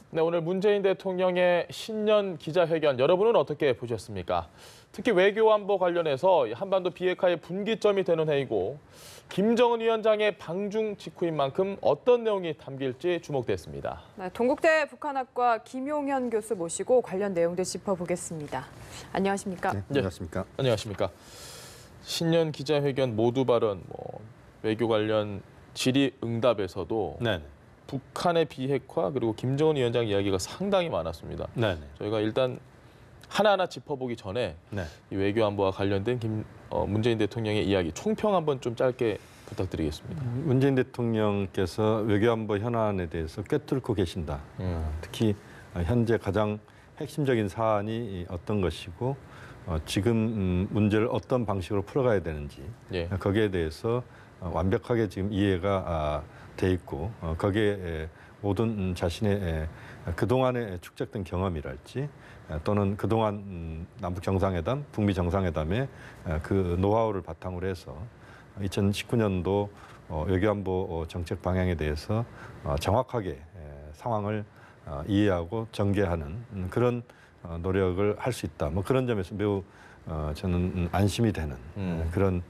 네, 오늘 문재인 대통령의 신년 기자회견 여러분은 어떻게 보셨습니까? 특히 외교안보 관련해서 한반도 비핵화의 분기점이 되는 회의고 김정은 위원장의 방중 직후인 만큼 어떤 내용이 담길지 주목됐습니다. 네, 동국대 북한학과 김용현 교수 모시고 관련 내용들 짚어보겠습니다. 안녕하십니까? 네, 안녕하십니까? 안녕하십니까? 신년 기자회견 모두 발언, 외교 관련 질의응답에서도 네. 북한의 비핵화 그리고 김정은 위원장 이야기가 상당히 많았습니다. 네. 저희가 일단 하나하나 짚어보기 전에 네. 이 외교 안보와 관련된 문재인 대통령의 이야기 총평 한번 좀 짧게 부탁드리겠습니다. 문재인 대통령께서 외교안보 현안에 대해서 꿰뚫고 계신다. 특히 현재 가장 핵심적인 사안이 어떤 것이고 지금 문제를 어떤 방식으로 풀어가야 되는지 예. 거기에 대해서 완벽하게 지금 이해가 돼 있고 거기에 모든 자신의 그동안에 축적된 경험이랄지 또는 그동안 남북 정상회담, 북미 정상회담의 그 노하우를 바탕으로 해서 2019년도 외교안보 정책 방향에 대해서 정확하게 상황을 이해하고 전개하는 그런 노력을 할 수 있다. 뭐 그런 점에서 매우 저는 안심이 되는 그런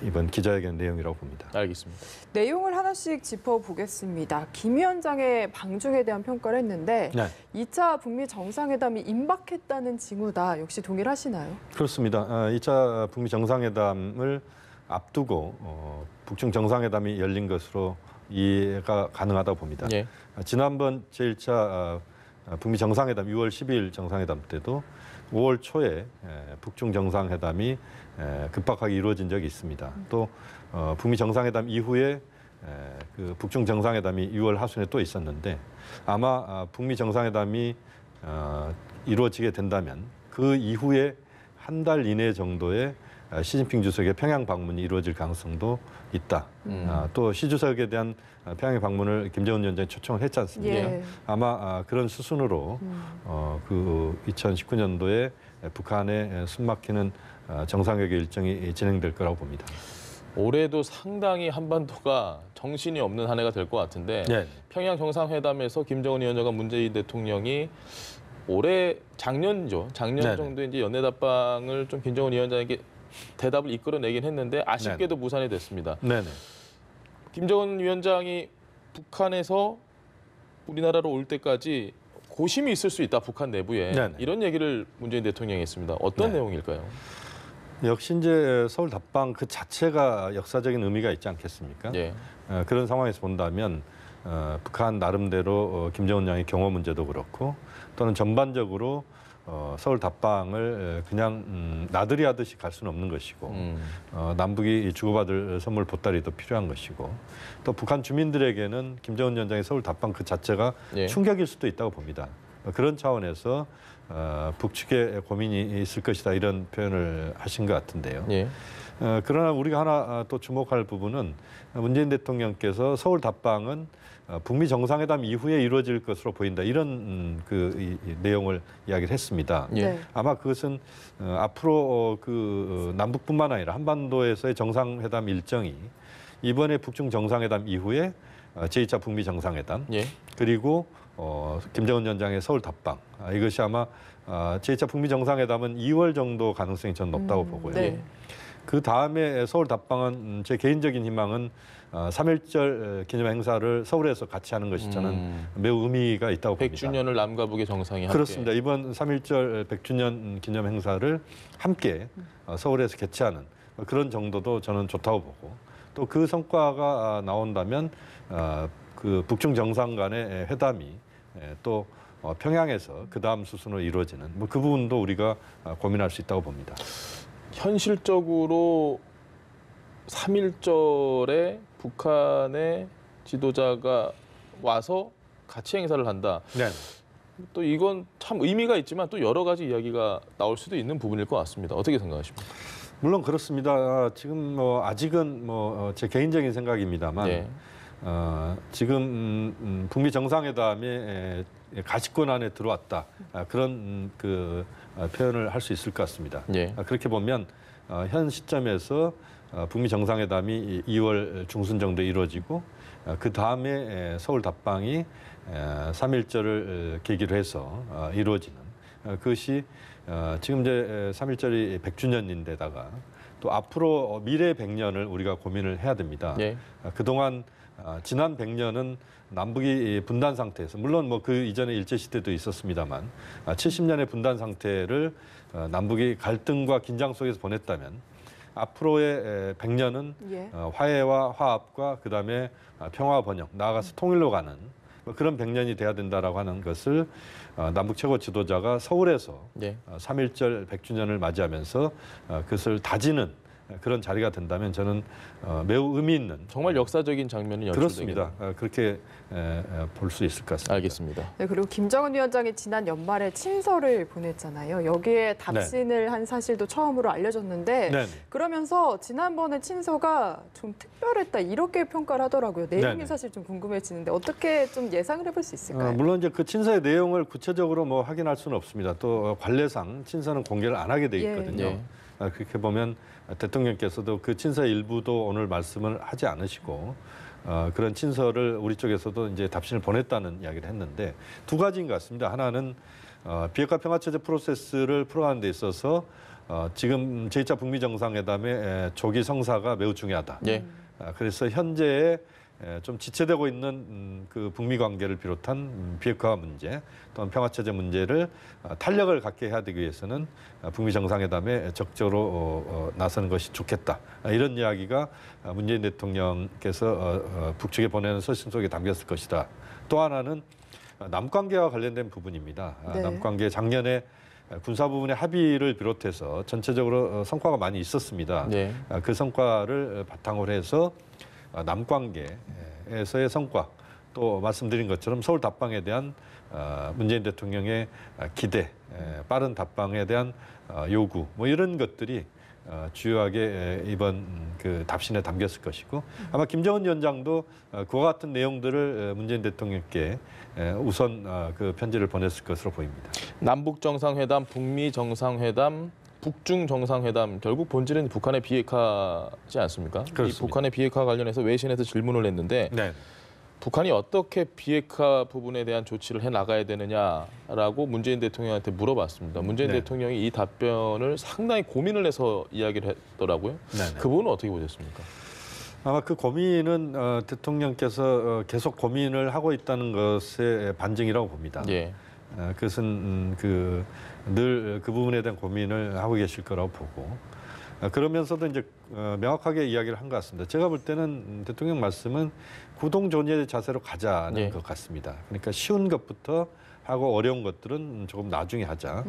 이번 기자회견 내용이라고 봅니다. 알겠습니다. 내용을 하나씩 짚어보겠습니다. 김 위원장의 방중에 대한 평가를 했는데 네. 2차 북미 정상회담이 임박했다는 징후다. 역시 동일하시나요? 그렇습니다. 2차 북미 정상회담을 앞두고 북중 정상회담이 열린 것으로 이해가 가능하다고 봅니다. 예. 지난번 제1차 북미 정상회담 6월 12일 정상회담 때도 5월 초에 북중 정상회담이 급박하게 이루어진 적이 있습니다. 또 북미 정상회담 이후에 그 북중 정상회담이 6월 하순에 또 있었는데 아마 북미 정상회담이 이루어지게 된다면 그 이후에 한 달 이내 정도의 시진핑 주석의 평양 방문이 이루어질 가능성도 있다. 또 시 주석에 대한 평양 방문을 김정은 위원장이 초청을 했지 않습니까? 예. 아마 그런 수순으로 그 2019년도에 북한의 숨막히는 정상회담 일정이 진행될 거라고 봅니다. 올해도 상당히 한반도가 정신이 없는 한 해가 될 것 같은데 네. 평양 정상회담에서 김정은 위원장과 문재인 대통령이 올해 작년 네네. 정도에 이제 연내답방을 좀 김정은 위원장에게 대답을 이끌어내긴 했는데 아쉽게도 무산이 됐습니다. 네네. 김정은 위원장이 북한에서 우리나라로 올 때까지 고심이 있을 수 있다, 북한 내부에. 네네. 이런 얘기를 문재인 대통령이 했습니다. 어떤 네. 내용일까요? 역시 이제 서울 답방 그 자체가 역사적인 의미가 있지 않겠습니까? 예. 그런 상황에서 본다면 북한 나름대로 김정은 위원장의 경호 문제도 그렇고 또는 전반적으로 서울 답방을 그냥 나들이 하듯이 갈 수는 없는 것이고 남북이 주고받을 선물 보따리도 필요한 것이고 또 북한 주민들에게는 김정은 위원장의 서울 답방 그 자체가 예. 충격일 수도 있다고 봅니다. 그런 차원에서 북측에 고민이 있을 것이다 이런 표현을 하신 것 같은데요. 예. 그러나 우리가 하나 또 주목할 부분은 문재인 대통령께서 서울 답방은 북미 정상회담 이후에 이루어질 것으로 보인다 이런 이 내용을 이야기를 했습니다. 예. 네. 아마 그것은 앞으로 그 남북뿐만 아니라 한반도에서의 정상회담 일정이 이번에 북중 정상회담 이후에 제2차 북미 정상회담 예. 그리고 김정은 위원장의 서울 답방 이것이 아마 제2차 북미 정상회담은 2월 정도 가능성이 저는 높다고 보고요. 네. 그 다음에 서울 답방은 제 개인적인 희망은 3.1절 기념 행사를 서울에서 같이 하는 것이 저는 매우 의미가 있다고 봅니다. 100주년을 남과 북의 정상이 함께. 그렇습니다. 이번 3.1절 100주년 기념 행사를 함께 서울에서 개최하는 그런 정도도 저는 좋다고 보고 또 그 성과가 나온다면 그 북중 정상 간의 회담이 또 평양에서 그 다음 수순으로 이루어지는 그 부분도 우리가 고민할 수 있다고 봅니다. 현실적으로 3.1절에 북한의 지도자가 와서 같이 행사를 한다. 네. 또 이건 참 의미가 있지만 또 여러 가지 이야기가 나올 수도 있는 부분일 것 같습니다. 어떻게 생각하십니까? 물론 그렇습니다. 지금 아직은 제 개인적인 생각입니다만 예. 지금 북미 정상회담에 가시권 안에 들어왔다 그런 그 표현을 할 수 있을 것 같습니다. 예. 그렇게 보면 현 시점에서 북미 정상회담이 2월 중순 정도에 이루어지고 그 다음에 서울 답방이 3.1절을 계기로 해서 이루어지는 그것이 지금 이제 3.1절이 100주년인데다가 또 앞으로 미래 100년을 우리가 고민을 해야 됩니다. 예. 그동안 지난 100년은 남북이 분단 상태에서 물론 뭐 그 이전에 일제 시대도 있었습니다만 70년의 분단 상태를 남북이 갈등과 긴장 속에서 보냈다면 앞으로의 100년은 예. 화해와 화합과 그다음에 평화 번영 나아가서 통일로 가는 그런 100년이 돼야 된다라고 하는 것을 남북 최고 지도자가 서울에서 예. 3.1절 100주년을 맞이하면서 그것을 다지는 그런 자리가 된다면 저는 매우 의미 있는 정말 역사적인 장면이 연출되겠네요. 그렇습니다. 그렇게 볼 수 있을 것 같습니다. 알겠습니다. 네, 그리고 김정은 위원장이 지난 연말에 친서를 보냈잖아요. 여기에 답신을 한 사실도 처음으로 알려졌는데 네. 그러면서 지난번에 친서가 좀 특별했다 이렇게 평가를 하더라고요. 내용이 네네. 사실 좀 궁금해지는데 어떻게 좀 예상을 해볼 수 있을까요? 물론 이제 그 친서의 내용을 구체적으로 뭐 확인할 수는 없습니다. 또 관례상 친서는 공개를 안 하게 돼 있거든요. 예. 그렇게 보면 대통령께서도 그 친서의 일부도 오늘 말씀을 하지 않으시고 그런 친서를 우리 쪽에서도 이제 답신을 보냈다는 이야기를 했는데 두 가지인 것 같습니다. 하나는 비핵화 평화체제 프로세스를 풀어가는 데 있어서 지금 제2차 북미 정상회담의 조기 성사가 매우 중요하다. 예. 그래서 현재의 좀 지체되고 있는 그 북미 관계를 비롯한 비핵화 문제 또는 평화체제 문제를 탄력을 갖게 해야 되기 위해서는 북미 정상회담에 적극적으로 나서는 것이 좋겠다. 이런 이야기가 문재인 대통령께서 북측에 보내는 서신 속에 담겼을 것이다. 또 하나는 남관계와 관련된 부분입니다. 네. 남관계 작년에 군사 부분의 합의를 비롯해서 전체적으로 성과가 많이 있었습니다. 네. 그 성과를 바탕으로 해서 남관계에서의 성과 또 말씀드린 것처럼 서울 답방에 대한 문재인 대통령의 기대, 빠른 답방에 대한 요구 뭐 이런 것들이 주요하게 이번 그 답신에 담겼을 것이고 아마 김정은 위원장도 그와 같은 내용들을 문재인 대통령께 우선 그 편지를 보냈을 것으로 보입니다. 남북 정상회담, 북미 정상회담, 북중 정상회담 결국 본질은 북한의 비핵화지 않습니까? 이 그렇습니다. 북한의 비핵화 관련해서 외신에서 질문을 했는데 네. 북한이 어떻게 비핵화 부분에 대한 조치를 해 나가야 되느냐라고 문재인 대통령한테 물어봤습니다. 문재인 네. 대통령이 이 답변을 상당히 고민을 해서 이야기를 했더라고요. 네. 그 부분은 어떻게 보셨습니까? 아마 그 고민은 대통령께서 계속 고민을 하고 있다는 것의 반증이라고 봅니다. 예. 그것은 늘 그 부분에 대한 고민을 하고 계실 거라고 보고 그러면서도 이제 명확하게 이야기를 한 것 같습니다. 제가 볼 때는 대통령 말씀은 구동존의의 자세로 가자는 예. 것 같습니다. 그러니까 쉬운 것부터 하고 어려운 것들은 조금 나중에 하자.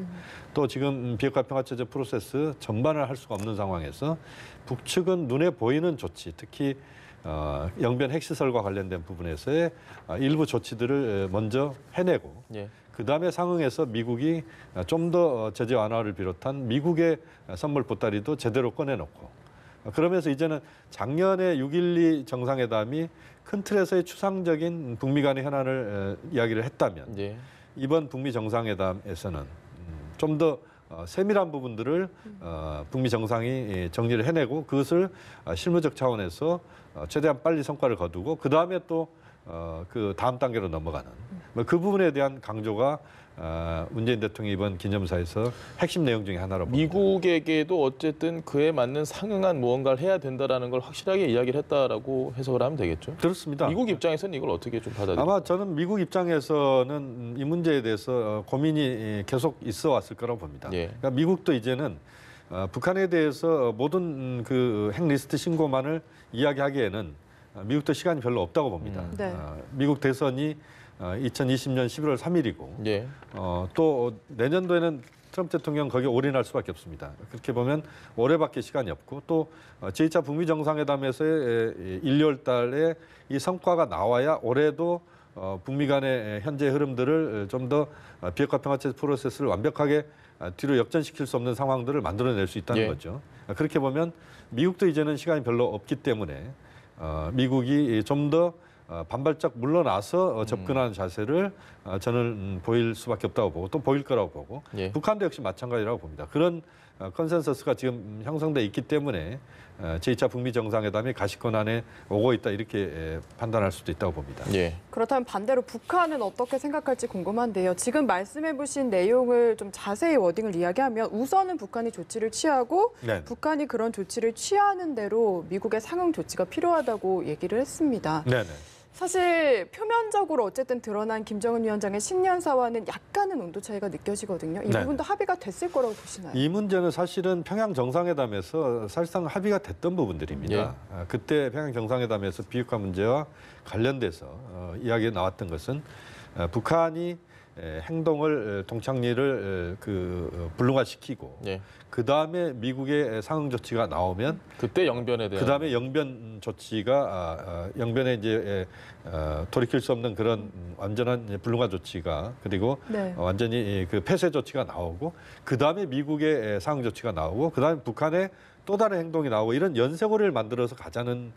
또 지금 비핵화 평화체제 프로세스 전반을 할 수가 없는 상황에서 북측은 눈에 보이는 조치, 특히 영변 핵시설과 관련된 부분에서의 일부 조치들을 먼저 해내고 예. 그다음에 상응해서 미국이 좀 더 제재 완화를 비롯한 미국의 선물 보따리도 제대로 꺼내놓고 그러면서 이제는 작년에 6.12 정상회담이 큰 틀에서의 추상적인 북미 간의 현안을 이야기를 했다면 예. 이번 북미 정상회담에서는 좀 더 세밀한 부분들을 북미 정상이 정리를 해내고 그것을 실무적 차원에서 최대한 빨리 성과를 거두고 그다음에 또 그 다음 단계로 넘어가는 그 부분에 대한 강조가 문재인 대통령이 이번 기념사에서 핵심 내용 중에 하나로 봅니다. 미국에게도 어쨌든 그에 맞는 상응한 무언가를 해야 된다라는 걸 확실하게 이야기를 했다라고 해석을 하면 되겠죠. 그렇습니다. 미국 입장에서는 이걸 어떻게 좀 받아들일까요? 아마 저는 미국 입장에서는 이 문제에 대해서 고민이 계속 있어 왔을 거라고 봅니다. 예. 그러니까 미국도 이제는 북한에 대해서 모든 그 핵 리스트 신고만을 이야기하기에는 미국도 시간이 별로 없다고 봅니다. 네. 미국 대선이 2020년 11월 3일이고 예. 또 내년도에는 트럼프 대통령 거기에 올인할 수밖에 없습니다. 그렇게 보면 올해밖에 시간이 없고 또 제2차 북미 정상회담에서의 1, 2월 달에 이 성과가 나와야 올해도 북미 간의 현재 흐름들을 좀 더 비핵화 평화체제 프로세스를 완벽하게 뒤로 역전시킬 수 없는 상황들을 만들어낼 수 있다는 예. 거죠. 그렇게 보면 미국도 이제는 시간이 별로 없기 때문에 미국이 좀 더 반발짝 물러나서 접근하는 자세를 저는 보일 수밖에 없다고 보고 또 보일 거라고 보고 예. 북한도 역시 마찬가지라고 봅니다. 그런 컨센서스가 지금 형성돼 있기 때문에 제2차 북미 정상회담이 가시권 안에 오고 있다 이렇게 판단할 수도 있다고 봅니다. 예. 그렇다면 반대로 북한은 어떻게 생각할지 궁금한데요. 지금 말씀해보신 내용을 좀 자세히 워딩을 이야기하면 우선은 북한이 조치를 취하고 네. 북한이 그런 조치를 취하는 대로 미국의 상응 조치가 필요하다고 얘기를 했습니다. 네네. 사실 표면적으로 어쨌든 드러난 김정은 위원장의 신년사와는 약간은 온도 차이가 느껴지거든요. 이 네. 부분도 합의가 됐을 거라고 보시나요? 이 문제는 사실은 평양 정상회담에서 사실상 합의가 됐던 부분들입니다. 그때 평양 정상회담에서 비핵화 문제와 관련돼서 이야기가 나왔던 것은 북한이 행동을 동창리를 불능화시키고 예. 그 다음에 미국의 상응 조치가 나오면 그때 영변에 대한 그 다음에 영변 조치가 영변에 이제 돌이킬 수 없는 그런 완전한 불능화 조치가 그리고 네. 완전히 그 폐쇄 조치가 나오고 그 다음에 미국의 상응 조치가 나오고 그 다음에 북한의 또 다른 행동이 나오고 이런 연쇄고리를 만들어서 가자는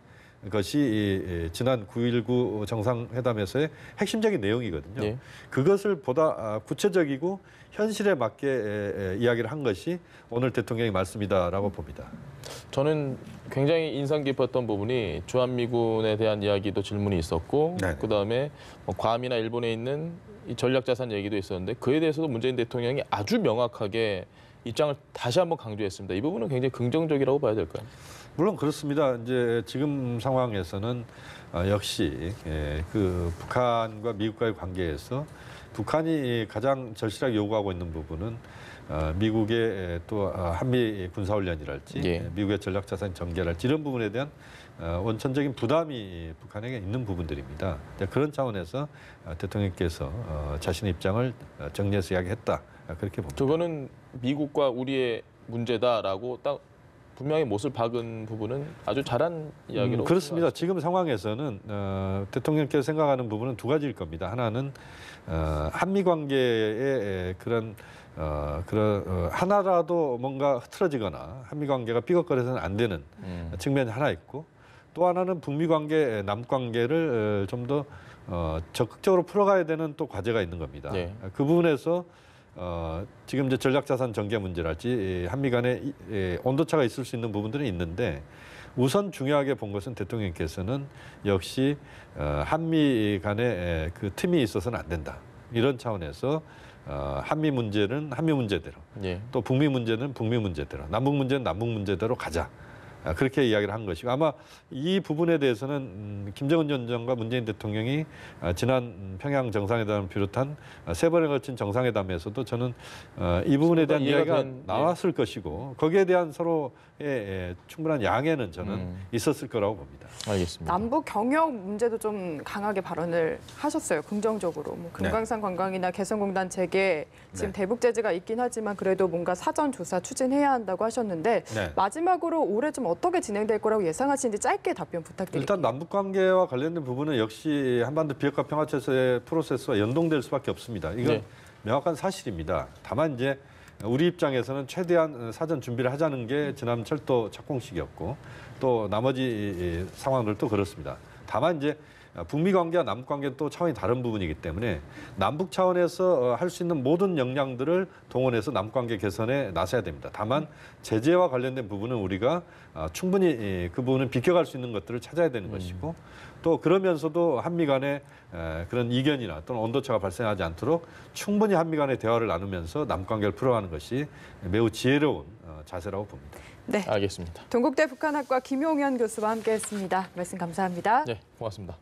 것이 지난 9.19 정상회담에서의 핵심적인 내용이거든요. 예. 그것을 보다 구체적이고 현실에 맞게 이야기를 한 것이 오늘 대통령의 말씀이다라고 봅니다. 저는 굉장히 인상 깊었던 부분이 주한미군에 대한 이야기도 질문이 있었고 네네. 그다음에 뭐 괌이나 일본에 있는 이 전략자산 얘기도 있었는데 그에 대해서도 문재인 대통령이 아주 명확하게 입장을 다시 한번 강조했습니다. 이 부분은 굉장히 긍정적이라고 봐야 될까요? 물론 그렇습니다. 이제 지금 상황에서는 역시 그 북한과 미국과의 관계에서 북한이 가장 절실하게 요구하고 있는 부분은 미국의 또 한미 군사훈련이랄지 예. 미국의 전략자산 전개랄지 이런 부분에 대한 원천적인 부담이 북한에게 있는 부분들입니다. 그런 차원에서 대통령께서 자신의 입장을 정리해서 이야기했다. 그렇게 봅니다. 저거는 미국과 우리의 문제다라고 딱 분명히 못을 박은 부분은 아주 잘한 이야기로 그렇습니다. 지금 상황에서는 대통령께서 생각하는 부분은 두 가지일 겁니다. 하나는 한미 관계의 그런 하나라도 뭔가 흐트러지거나 한미 관계가 삐걱거려서는 안 되는 측면이 하나 있고 또 하나는 북미 관계, 남 관계를 좀 더 적극적으로 풀어가야 되는 또 과제가 있는 겁니다. 네. 그 부분에서 지금 이제 전략자산 전개 문제랄지 한미 간에 온도차가 있을 수 있는 부분들은 있는데 우선 중요하게 본 것은 대통령께서는 역시 한미 간에 그 틈이 있어서는 안 된다. 이런 차원에서 한미 문제는 한미 문제대로 예. 또 북미 문제는 북미 문제대로 남북 문제는 남북 문제대로 가자. 그렇게 이야기를 한 것이고 아마 이 부분에 대해서는 김정은 위원장과 문재인 대통령이 지난 평양 정상회담을 비롯한 세 번에 걸친 정상회담에서도 저는 이 부분에 대한 이야기가 나왔을 것이고 거기에 대한 서로의 충분한 양해는 저는 있었을 거라고 봅니다. 알겠습니다. 남북 경협 문제도 좀 강하게 발언을 하셨어요. 긍정적으로. 뭐 금강산 관광이나 개성공단 재개 지금 네. 대북 제재가 있긴 하지만 그래도 뭔가 사전 조사 추진해야 한다고 하셨는데 네. 마지막으로 올해 좀 어떻게 진행될 거라고 예상하시는지 짧게 답변 부탁드립니다. 일단 남북 관계와 관련된 부분은 역시 한반도 비핵화 평화체제의 프로세스와 연동될 수밖에 없습니다. 이건 네. 명확한 사실입니다. 다만 이제 우리 입장에서는 최대한 사전 준비를 하자는 게 지난 철도 착공식이었고 또 나머지 상황들도 그렇습니다. 다만 이제 북미 관계와 남북 관계는 또 차원이 다른 부분이기 때문에 남북 차원에서 할 수 있는 모든 역량들을 동원해서 남북 관계 개선에 나서야 됩니다. 다만 제재와 관련된 부분은 우리가 충분히 그 부분은 비껴갈 수 있는 것들을 찾아야 되는 것이고 또 그러면서도 한미 간에 그런 이견이나 또는 온도차가 발생하지 않도록 충분히 한미 간의 대화를 나누면서 남북 관계를 풀어가는 것이 매우 지혜로운 자세라고 봅니다. 네, 알겠습니다. 동국대 북한학과 김용현 교수와 함께했습니다. 말씀 감사합니다. 네, 고맙습니다.